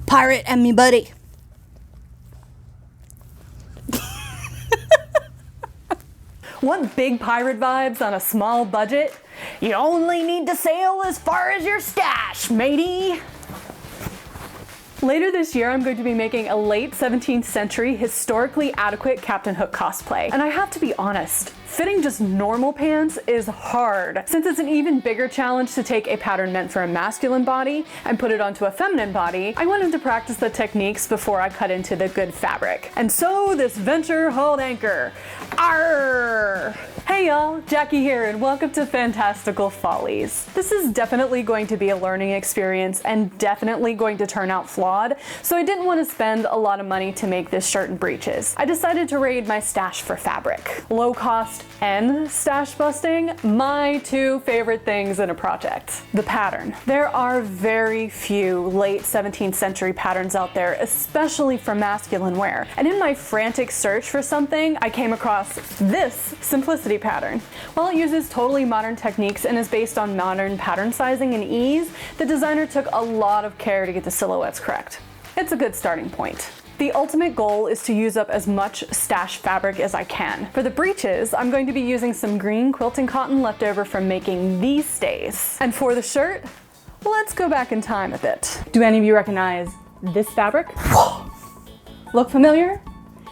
Pirate and me buddy. Want big pirate vibes on a small budget? You only need to sail as far as your stash, matey. Later this year, I'm going to be making a late 17th century historically adequate Captain Hook cosplay. And I have to be honest, fitting just normal pants is hard. Since it's an even bigger challenge to take a pattern meant for a masculine body and put it onto a feminine body, I wanted to practice the techniques before I cut into the good fabric. And so this venture hauled anchor. Arr! Hey y'all, Jackie here, and welcome to Fantastical Follies. This is definitely going to be a learning experience and definitely going to turn out flawed, so I didn't want to spend a lot of money to make this shirt and breeches. I decided to raid my stash for fabric. Low cost and stash busting, my two favorite things in a project. The pattern. There are very few late 17th century patterns out there, especially for masculine wear. And in my frantic search for something, I came across this simplicity pattern. While it uses totally modern techniques and is based on modern pattern sizing and ease, the designer took a lot of care to get the silhouettes correct. It's a good starting point. The ultimate goal is to use up as much stash fabric as I can. For the breeches, I'm going to be using some green quilting cotton left over from making these stays. And for the shirt, let's go back in time a bit. Do any of you recognize this fabric? Look familiar?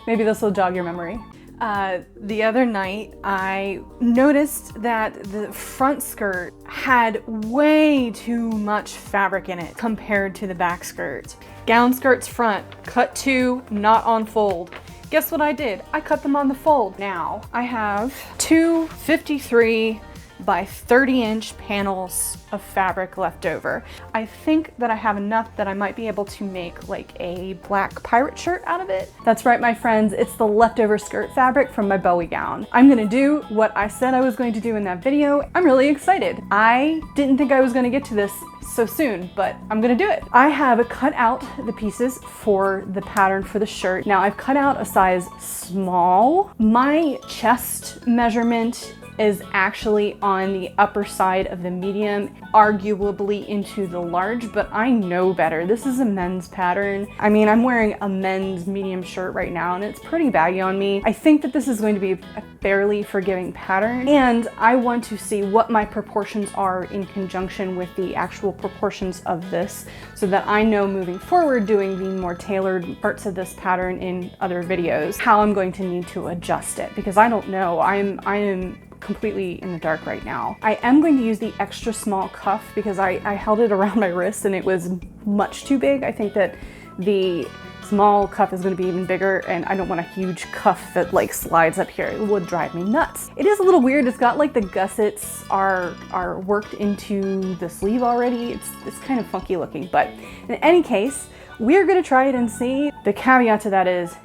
Maybe this will jog your memory. The other night, I noticed that the front skirt had way too much fabric in it compared to the back skirt. Gown skirts front, cut to, not on fold. Guess what I did? I cut them on the fold. Now, I have two 53 by 30-inch panels of fabric left over. I think that I have enough that I might be able to make like a black pirate shirt out of it. That's right, my friends, it's the leftover skirt fabric from my Bowie gown. I'm gonna do what I said I was going to do in that video. I'm really excited. I didn't think I was gonna get to this so soon, but I'm gonna do it. I have cut out the pieces for the pattern for the shirt. Now I've cut out a size small. My chest measurement is actually on the upper side of the medium, arguably into the large, but I know better. This is a men's pattern. I mean, I'm wearing a men's medium shirt right now and it's pretty baggy on me. I think that this is going to be a fairly forgiving pattern, and I want to see what my proportions are in conjunction with the actual proportions of this so that I know moving forward doing the more tailored parts of this pattern in other videos, how I'm going to need to adjust it, because I don't know. I am completely in the dark right now. I am going to use the extra small cuff because I held it around my wrist and it was much too big. I think that the small cuff is going to be even bigger, and I don't want a huge cuff that like slides up here. It would drive me nuts. It is a little weird. It's got like the gussets are worked into the sleeve already. It's kind of funky looking, but in any case, we're going to try it and see. The caveat to that is,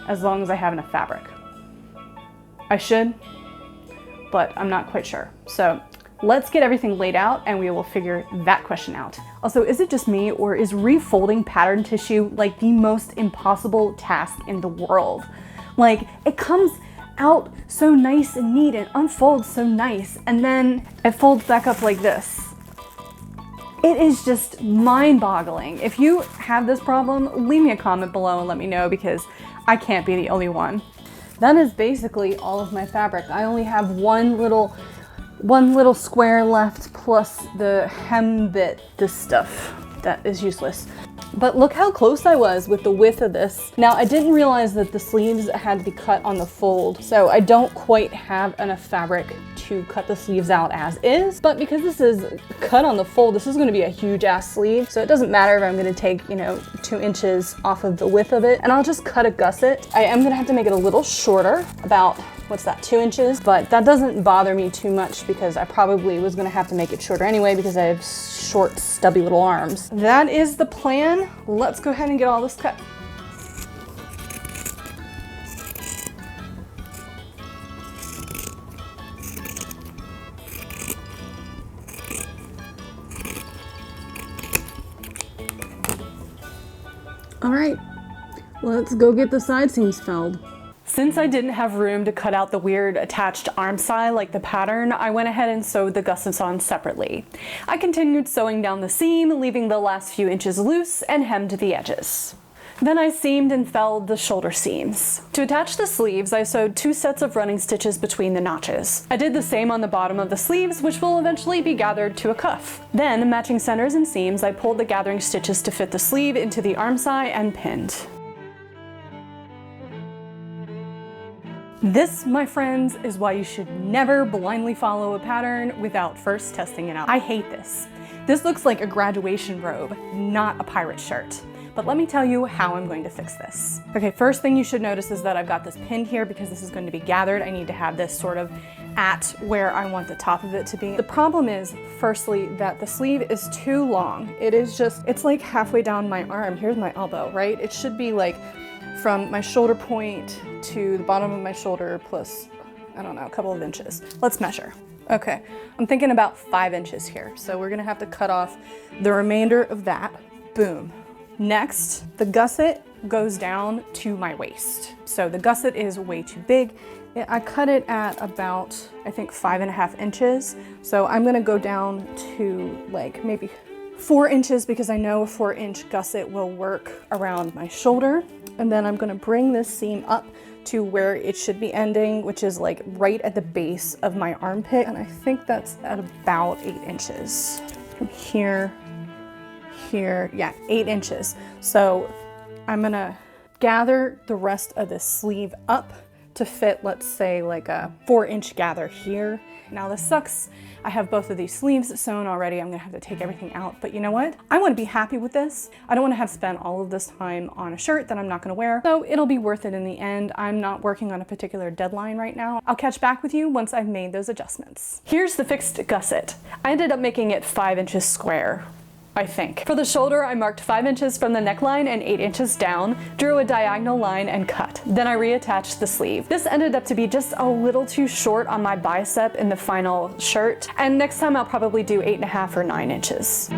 as long as I have enough fabric. I should, but I'm not quite sure. So let's get everything laid out and we will figure that question out. Also, is it just me, or is refolding pattern tissue like the most impossible task in the world? Like, it comes out so nice and neat and unfolds so nice, and then it folds back up like this. It is just mind-boggling. If you have this problem, leave me a comment below and let me know, because I can't be the only one. That is basically all of my fabric. I only have one little square left, plus the hem bit, this stuff that is useless. But look how close I was with the width of this. Now, I didn't realize that the sleeves had to be cut on the fold, so I don't quite have enough fabric to cut the sleeves out as is, but because this is cut on the fold, this is going to be a huge ass sleeve, so it doesn't matter if I'm going to take, 2 inches off of the width of it, and I'll just cut a gusset. I am going to have to make it a little shorter, about, what's that, 2 inches, but that doesn't bother me too much because I probably was going to have to make it shorter anyway because I have short, stubby little arms. That is the plan. Let's go ahead and get all this cut. All right, let's go get the side seams felled. Since I didn't have room to cut out the weird attached arm side like the pattern, I went ahead and sewed the gussets on separately. I continued sewing down the seam, leaving the last few inches loose, and hemmed the edges. Then I seamed and felled the shoulder seams. To attach the sleeves, I sewed 2 sets of running stitches between the notches. I did the same on the bottom of the sleeves, which will eventually be gathered to a cuff. Then, matching centers and seams, I pulled the gathering stitches to fit the sleeve into the arm side and pinned. This, my friends, is why you should never blindly follow a pattern without first testing it out. I hate this. This looks like a graduation robe, not a pirate shirt. But let me tell you how I'm going to fix this. Okay, first thing you should notice is that I've got this pinned here because this is going to be gathered. I need to have this sort of at where I want the top of it to be. The problem is, firstly, that the sleeve is too long. It's like halfway down my arm. Here's my elbow, right? It should be like from my shoulder point to the bottom of my shoulder plus, I don't know, a couple of inches. Let's measure. Okay, I'm thinking about 5 inches here. So we're gonna have to cut off the remainder of that. Boom. Next, the gusset goes down to my waist. So the gusset is way too big. I cut it at about, I think, 5.5 inches. So I'm gonna go down to like maybe 4 inches because I know a 4-inch gusset will work around my shoulder. And then I'm gonna bring this seam up to where it should be ending, which is like right at the base of my armpit. And I think that's at about 8 inches. From here, yeah, 8 inches. So I'm gonna gather the rest of the sleeve up to fit, let's say, like a 4-inch gather here. Now this sucks. I have both of these sleeves sewn already. I'm gonna have to take everything out, but you know what? I wanna be happy with this. I don't wanna have spent all of this time on a shirt that I'm not gonna wear, so it'll be worth it in the end. I'm not working on a particular deadline right now. I'll catch back with you once I've made those adjustments. Here's the fixed gusset. I ended up making it 5 inches square, I think. For the shoulder, I marked 5 inches from the neckline and 8 inches down, drew a diagonal line and cut. Then I reattached the sleeve. This ended up to be just a little too short on my bicep in the final shirt, and next time I'll probably do 8.5 or 9 inches.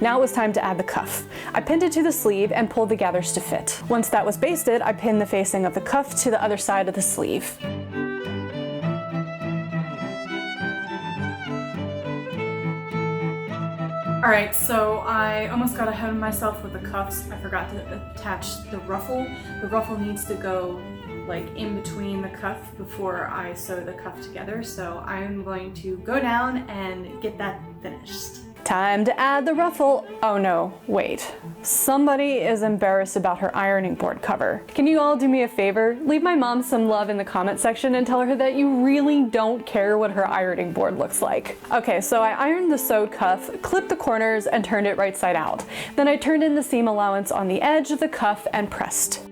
Now it was time to add the cuff. I pinned it to the sleeve and pulled the gathers to fit. Once that was basted, I pinned the facing of the cuff to the other side of the sleeve. All right, so I almost got ahead of myself with the cuffs. I forgot to attach the ruffle. The ruffle needs to go like in between the cuff before I sew the cuff together. So I'm going to go down and get that finished. Time to add the ruffle. Oh no, wait. Somebody is embarrassed about her ironing board cover. Can you all do me a favor? Leave my mom some love in the comment section and tell her that you really don't care what her ironing board looks like. Okay, so I ironed the sewed cuff, clipped the corners, and turned it right side out. Then I turned in the seam allowance on the edge of the cuff and pressed.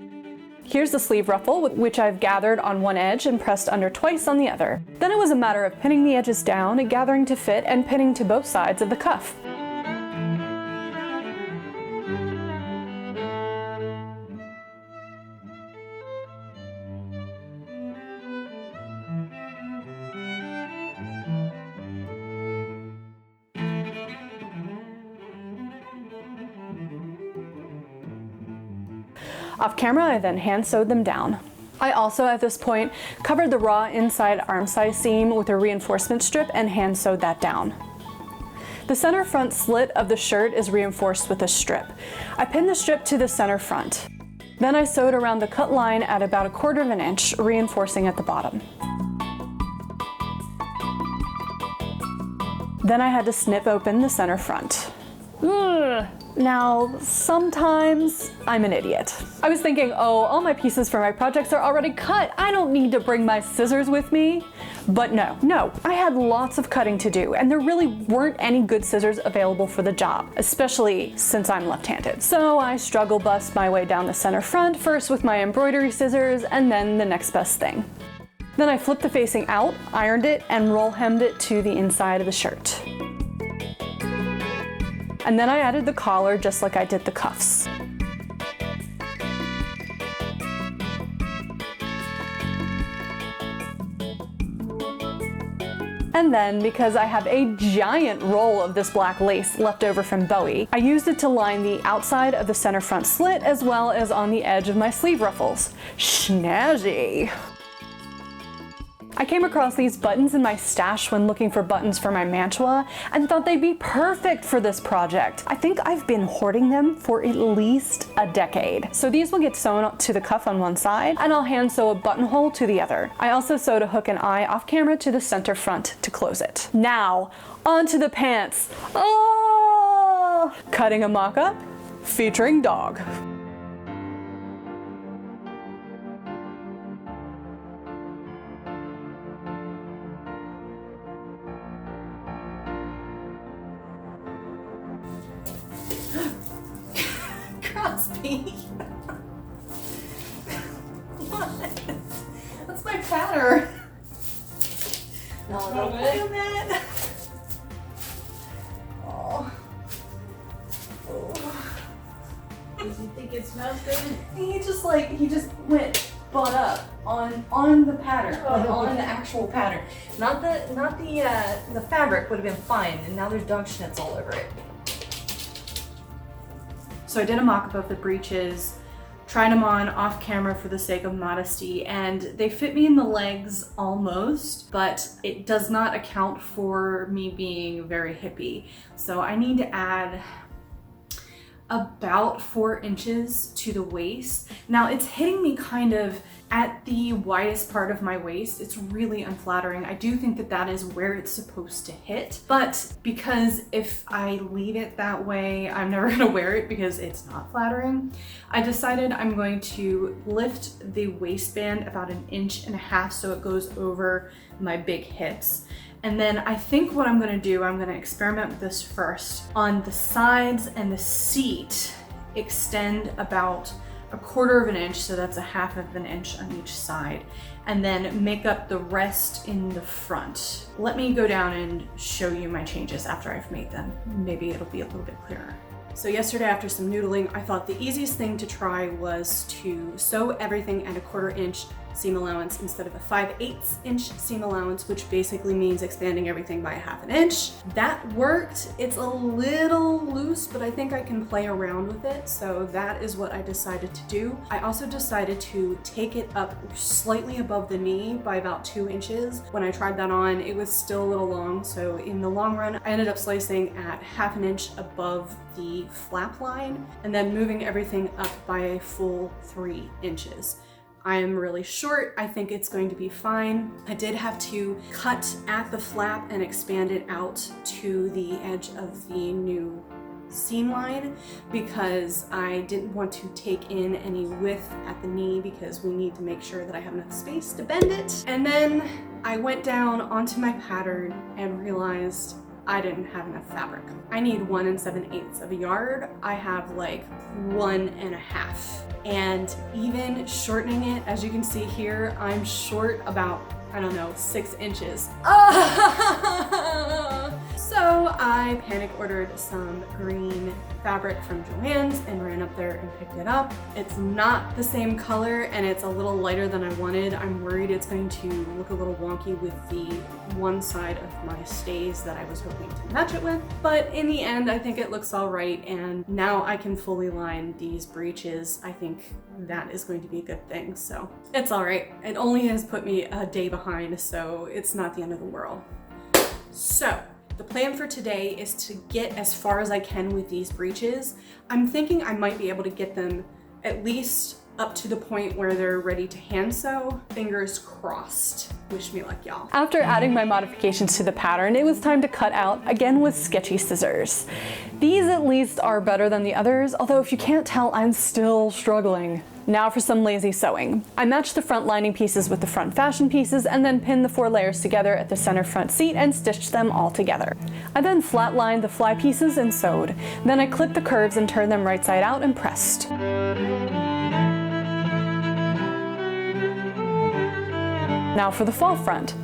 Here's the sleeve ruffle, which I've gathered on one edge and pressed under twice on the other. Then it was a matter of pinning the edges down, gathering to fit, and pinning to both sides of the cuff. Off camera, I then hand sewed them down. I also, at this point, covered the raw inside arm size seam with a reinforcement strip and hand sewed that down. The center front slit of the shirt is reinforced with a strip. I pinned the strip to the center front. Then I sewed around the cut line at about 1/4 inch, reinforcing at the bottom. Then I had to snip open the center front. Ugh. Now, sometimes I'm an idiot. I was thinking, oh, all my pieces for my projects are already cut. I don't need to bring my scissors with me. But no, I had lots of cutting to do, and there really weren't any good scissors available for the job, especially since I'm left-handed. So I struggle bust my way down the center front, first with my embroidery scissors, and then the next best thing. Then I flipped the facing out, ironed it, and roll hemmed it to the inside of the shirt. And then I added the collar just like I did the cuffs. And then, because I have a giant roll of this black lace left over from Bowie, I used it to line the outside of the center front slit as well as on the edge of my sleeve ruffles. Snazzy! I came across these buttons in my stash when looking for buttons for my mantua and thought they'd be perfect for this project. I think I've been hoarding them for at least a decade. So these will get sewn to the cuff on one side and I'll hand sew a buttonhole to the other. I also sewed a hook and eye off camera to the center front to close it. Now, onto the pants. Oh! Cutting a mock-up featuring dog. Crosby. What? That's my pattern. No, don't play with it. Oh. Oh. Does he think it smells good? He just went butt up on the pattern, like on the actual pattern. Not the fabric would have been fine, and now there's dog schnitz all over it. So I did a mock-up of the breeches, tried them on off camera for the sake of modesty, and they fit me in the legs almost, but it does not account for me being very hippie. So I need to add about 4 inches to the waist. Now it's hitting me kind of at the widest part of my waist. It's really unflattering. I do think that that is where it's supposed to hit, but because if I leave it that way, I'm never gonna wear it because it's not flattering. I decided I'm going to lift the waistband about 1.5 inches so it goes over my big hips. And then I think what I'm gonna do, I'm gonna experiment with this first. On the sides and the seat, extend about 1/4 inch, so that's 1/2 inch on each side, and then make up the rest in the front. Let me go down and show you my changes after I've made them. Maybe it'll be a little bit clearer. So yesterday after some noodling, I thought the easiest thing to try was to sew everything at 1/4 inch seam allowance instead of a 5/8 inch seam allowance, which basically means expanding everything by 1/2 inch. That worked. It's a little loose, but I think I can play around with it. So that is what I decided to do. I also decided to take it up slightly above the knee by about 2 inches. When I tried that on, it was still a little long. So in the long run, I ended up slicing at 1/2 inch above the flap line and then moving everything up by a full 3 inches. I am really short. I think it's going to be fine. I did have to cut at the flap and expand it out to the edge of the new seam line because I didn't want to take in any width at the knee because we need to make sure that I have enough space to bend it. And then I went down onto my pattern and realized I didn't have enough fabric. I need 1 7/8 of a yard. I have like 1.5. And even shortening it, as you can see here, I'm short about, I don't know, 6 inches. So I panic ordered some green fabric from Joann's and ran up there and picked it up. It's not the same color and it's a little lighter than I wanted. I'm worried it's going to look a little wonky with the one side of my stays that I was hoping to match it with. But in the end, I think it looks all right, and now I can fully line these breeches. I think that is going to be a good thing, so it's all right. It only has put me a day behind, so it's not the end of the world. So the plan for today is to get as far as I can with these breeches. I'm thinking I might be able to get them at least up to the point where they're ready to hand sew. Fingers crossed. Wish me luck, y'all. After adding my modifications to the pattern, it was time to cut out, again with sketchy scissors. These at least are better than the others, although if you can't tell, I'm still struggling. Now for some lazy sewing. I matched the front lining pieces with the front fashion pieces and then pinned the 4 layers together at the center front seat and stitched them all together. I then flat lined the fly pieces and sewed. Then I clipped the curves and turned them right side out and pressed. Now for the fall front.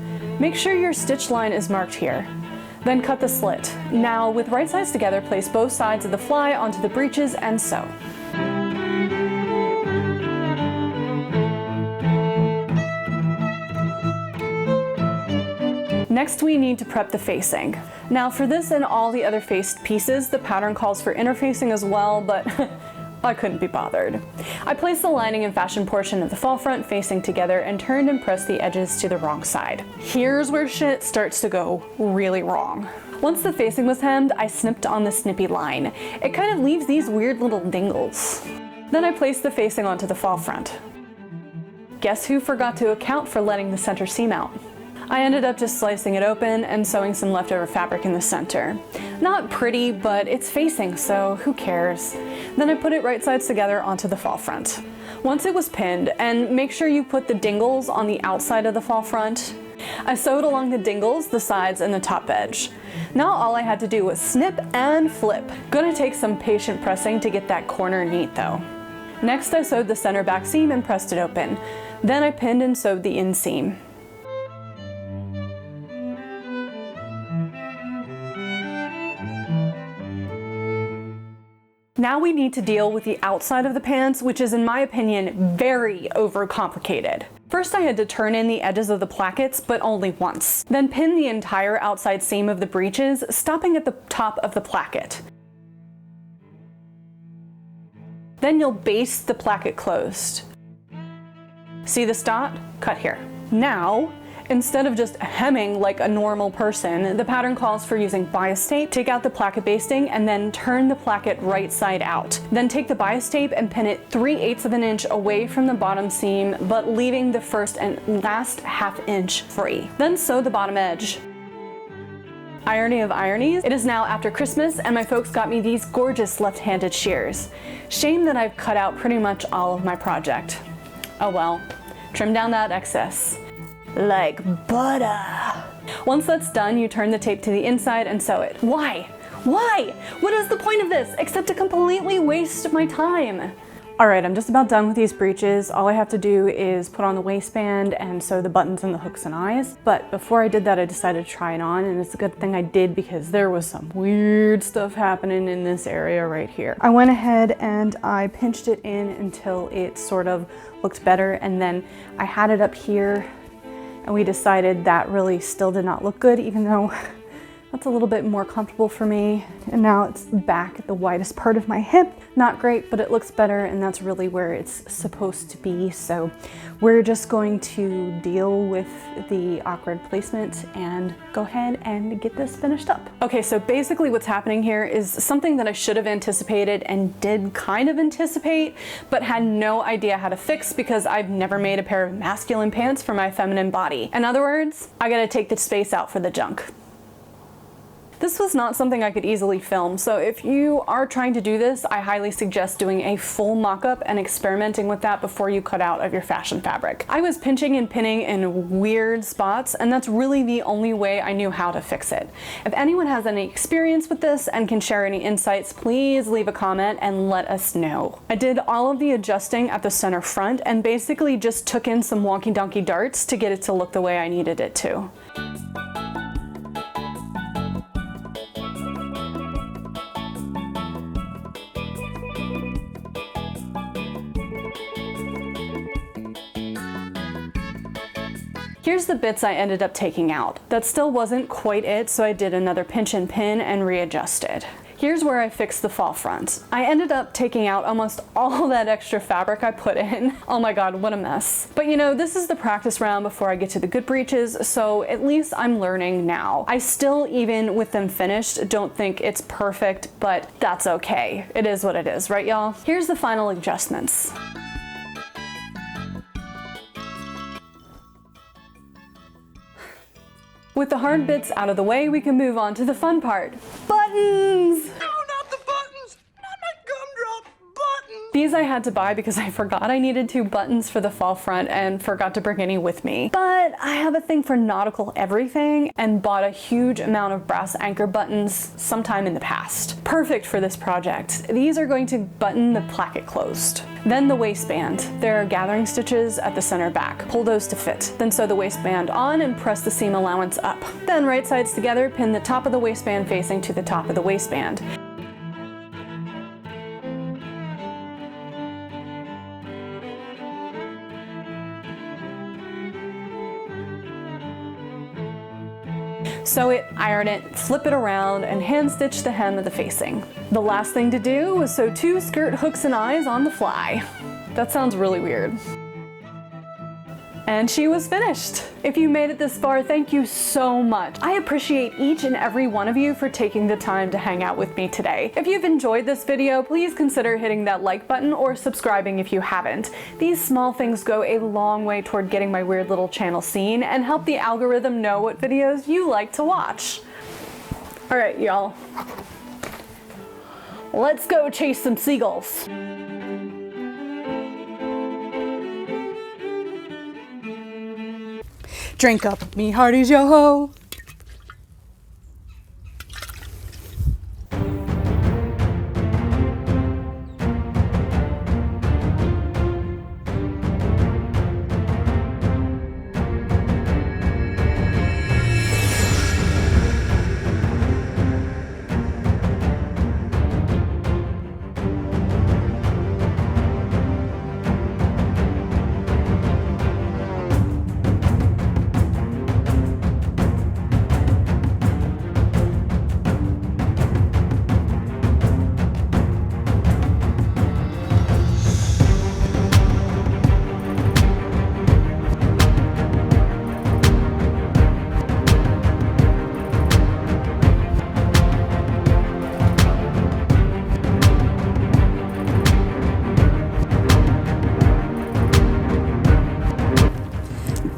Make sure your stitch line is marked here. Then cut the slit. Now with right sides together, place both sides of the fly onto the breeches and sew. Next, we need to prep the facing. Now for this and all the other faced pieces, the pattern calls for interfacing as well, but I couldn't be bothered. I placed the lining and fashion portion of the fall front facing together and turned and pressed the edges to the wrong side. Here's where shit starts to go really wrong. Once the facing was hemmed, I snipped on the snippy line. It kind of leaves these weird little dingles. Then I placed the facing onto the fall front. Guess who forgot to account for letting the center seam out? I ended up just slicing it open and sewing some leftover fabric in the center. Not pretty, but it's facing, so who cares? Then I put it right sides together onto the fall front. Once it was pinned, and make sure you put the dingles on the outside of the fall front, I sewed along the dingles, the sides, and the top edge. Now all I had to do was snip and flip. Gonna take some patient pressing to get that corner neat though. Next I sewed the center back seam and pressed it open. Then I pinned and sewed the inseam. Now we need to deal with the outside of the pants, which is in my opinion very overcomplicated. First I had to turn in the edges of the plackets, but only once. Then pin the entire outside seam of the breeches, stopping at the top of the placket. Then you'll baste the placket closed. See this dot? Cut here. Now, instead of just hemming like a normal person, the pattern calls for using bias tape. Take out the placket basting and then turn the placket right side out. Then take the bias tape and pin it 3/8 of an inch away from the bottom seam, but leaving the first and last ½ inch free. Then sew the bottom edge. Irony of ironies, it is now after Christmas and my folks got me these gorgeous left-handed shears. Shame that I've cut out pretty much all of my project. Oh well, trim down that excess. Like butter. Once that's done, you turn the tape to the inside and sew it. Why? Why? What is the point of this except to completely waste my time? All right, I'm just about done with these breeches. All I have to do is put on the waistband and sew the buttons and the hooks and eyes. But before I did that, I decided to try it on, and it's a good thing I did because there was some weird stuff happening in this area right here. I went ahead and I pinched it in until it sort of looked better, and then I had it up here, and we decided that really still did not look good, even though that's a little bit more comfortable for me. And now it's back at the widest part of my hip. Not great, but it looks better, and that's really where it's supposed to be. So we're just going to deal with the awkward placement and go ahead and get this finished up. Okay, so basically what's happening here is something that I should have anticipated and did kind of anticipate, but had no idea how to fix because I've never made a pair of masculine pants for my feminine body. In other words, I gotta take the space out for the junk. This was not something I could easily film, so if you are trying to do this, I highly suggest doing a full mock-up and experimenting with that before you cut out of your fashion fabric. I was pinching and pinning in weird spots, and that's really the only way I knew how to fix it. If anyone has any experience with this and can share any insights, please leave a comment and let us know. I did all of the adjusting at the center front and basically just took in some wonky donkey darts to get it to look the way I needed it to. Here's the bits I ended up taking out. That still wasn't quite it, so I did another pinch and pin and readjusted. Here's where I fixed the fall front. I ended up taking out almost all that extra fabric I put in. Oh my god, what a mess. But you know, this is the practice round before I get to the good breeches, so at least I'm learning now. I still, even with them finished, don't think it's perfect, but that's okay. It is what it is, right y'all? Here's the final adjustments. With the hard bits out of the way, we can move on to the fun part. Buttons! No, not the buttons! Not my gumdrop buttons! These I had to buy because I forgot I needed 2 buttons for the fall front and forgot to bring any with me. But I have a thing for nautical everything and bought a huge amount of brass anchor buttons sometime in the past. Perfect for this project. These are going to button the placket closed. Then the waistband. There are gathering stitches at the center back. Pull those to fit. Then sew the waistband on and press the seam allowance up. Then right sides together, pin the top of the waistband facing to the top of the waistband. sew it, iron it, flip it around, and hand stitch the hem of the facing. The last thing to do was sew 2 skirt hooks and eyes on the fly. That sounds really weird. And she was finished. If you made it this far, thank you so much. I appreciate each and every one of you for taking the time to hang out with me today. If you've enjoyed this video, please consider hitting that like button or subscribing if you haven't. These small things go a long way toward getting my weird little channel seen and help the algorithm know what videos you like to watch. All right, y'all. Let's go chase some seagulls. Drink up, me hearties, yo ho.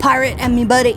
Pirate and me buddy.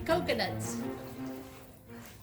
Coconuts.